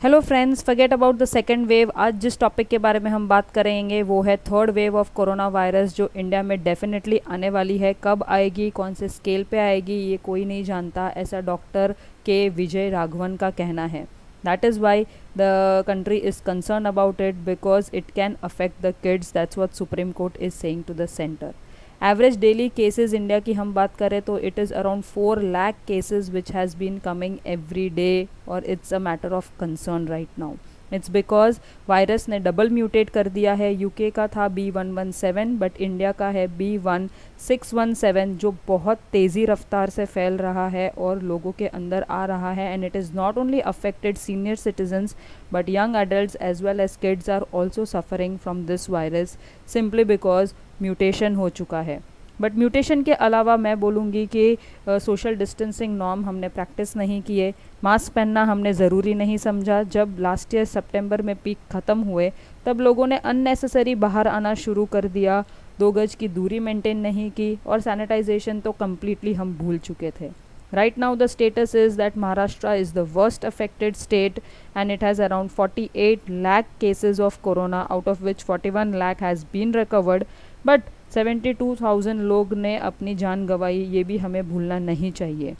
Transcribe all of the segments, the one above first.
Hello friends, forget about the second wave. आज जिस topic के बारे में हम बात करेंगे वो है third wave of corona virus, जो इंडिया में डेफिनेटली आने वाली है। कब आएगी, कौन से स्केल पे आएगी, ये कोई नहीं जानता, ऐसा डॉक्टर के विजय राघवन का कहना है। That is why the country is concern about it because it can affect the kids. That's what Supreme Court is saying to the centre. Average daily cases India की हम बात करें तो it is around 4 lakh cases which has been coming every day, और it's a matter of concern right now. It's because virus ने double mutate कर दिया है। यूके का था B117 बट इंडिया का है B1617, जो बहुत तेज़ी रफ्तार से फैल रहा है और लोगों के अंदर आ रहा है। And it is not only affected senior citizens but young adults as well as kids are also suffering from this virus, simply because mutation हो चुका है। बट म्यूटेशन के अलावा मैं बोलूँगी कि सोशल डिस्टेंसिंग नॉर्म हमने प्रैक्टिस नहीं किए, मास्क पहनना हमने ज़रूरी नहीं समझा। जब लास्ट ईयर सितंबर में पीक ख़त्म हुए तब लोगों ने अननेसेसरी बाहर आना शुरू कर दिया, 2 गज की दूरी मेंटेन नहीं की, और सैनिटाइजेशन तो कम्प्लीटली हम भूल चुके थे। Right now the status is that Maharashtra is the worst affected state and it has around 48 lakh cases of corona, out of which 41 lakh has been recovered, but 72,000 लोग ने अपनी जान गंवाई, ये भी हमें भूलना नहीं चाहिए।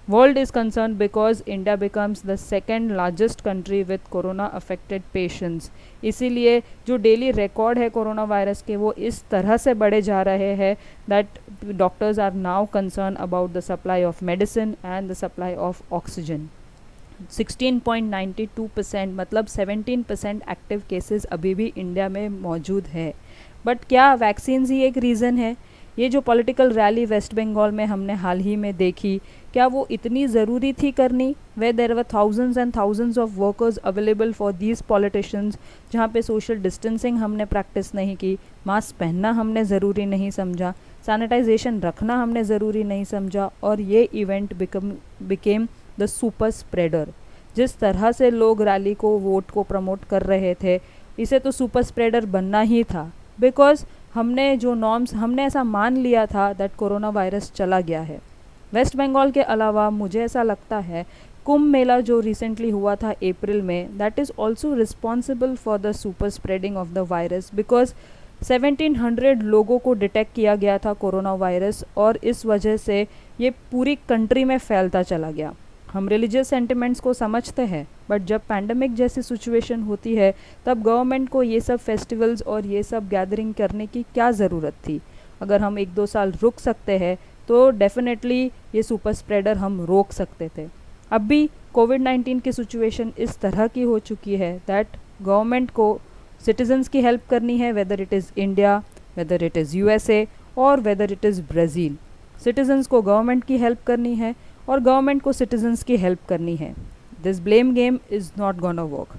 World is concerned because India becomes the second largest country with corona affected patients। इसीलिए जो डेली रिकॉर्ड है कोरोना वायरस के वो इस तरह से बढ़े जा रहे हैं that doctors are now concern about the supply of medicine and the supply of oxygen. 16.92% मतलब 17% एक्टिव केसेस अभी भी इंडिया में मौजूद है। बट क्या वैक्सीन ही एक रीज़न है? ये जो पॉलिटिकल रैली वेस्ट बंगाल में हमने हाल ही में देखी, क्या वो इतनी ज़रूरी थी करनी? वे there were thousands and thousands of workers available for these politicians, जहाँ पे सोशल डिस्टेंसिंग हमने प्रैक्टिस नहीं की, मास्क पहनना हमने ज़रूरी नहीं समझा, सैनिटाइजेशन रखना हमने ज़रूरी नहीं समझा, और ये event became the super spreader. जिस तरह से लोग रैली को, वोट को प्रमोट कर रहे थे, इसे तो सुपर स्प्रेडर बनना ही था। बिकॉज हमने जो नॉर्म्स, हमने ऐसा मान लिया था दैट कोरोना वायरस चला गया है। वेस्ट बंगाल के अलावा मुझे ऐसा लगता है कुंभ मेला जो रिसेंटली हुआ था अप्रैल में, that is also responsible for the super spreading of the virus, because 1700 लोगों को डिटेक्ट किया गया था कोरोना वायरस, और इस वजह से ये पूरी कंट्री में फैलता चला गया। हम रिलीजियस सेंटिमेंट्स को समझते हैं, बट जब पैंडमिक जैसी सिचुएशन होती है तब गवर्नमेंट को ये सब फेस्टिवल्स और ये सब गैदरिंग करने की क्या ज़रूरत थी? अगर हम 1-2 साल रुक सकते हैं तो डेफिनेटली ये सुपर स्प्रेडर हम रोक सकते थे। अब भी कोविड-19 की सिचुएशन इस तरह की हो चुकी है दैट गवर्नमेंट को सिटीजन्स की हेल्प करनी है, whether it is India, whether it is USA और whether it is Brazil. Citizens को गवर्नमेंट की हेल्प करनी है और गवर्नमेंट को सिटीजन्स की हेल्प करनी है। This blame game is not gonna work.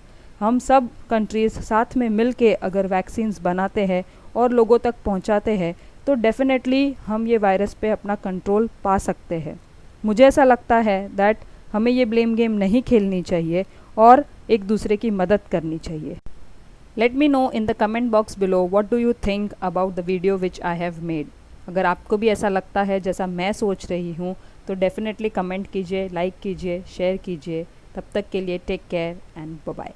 हम सब कंट्रीज़ साथ में मिल के अगर वैक्सीन्स बनाते हैं और लोगों तक पहुंचाते हैं तो डेफिनेटली हम ये वायरस पे अपना कंट्रोल पा सकते हैं। मुझे ऐसा लगता है दैट हमें ये ब्लेम गेम नहीं खेलनी चाहिए और एक दूसरे की मदद करनी चाहिए। Let me know in the comment box below what do you think about the video which I have made. अगर आपको भी ऐसा लगता है जैसा मैं सोच रही हूँ तो डेफिनेटली कमेंट कीजिए, लाइक कीजिए, शेयर कीजिए। तब तक के लिए take care and bye bye.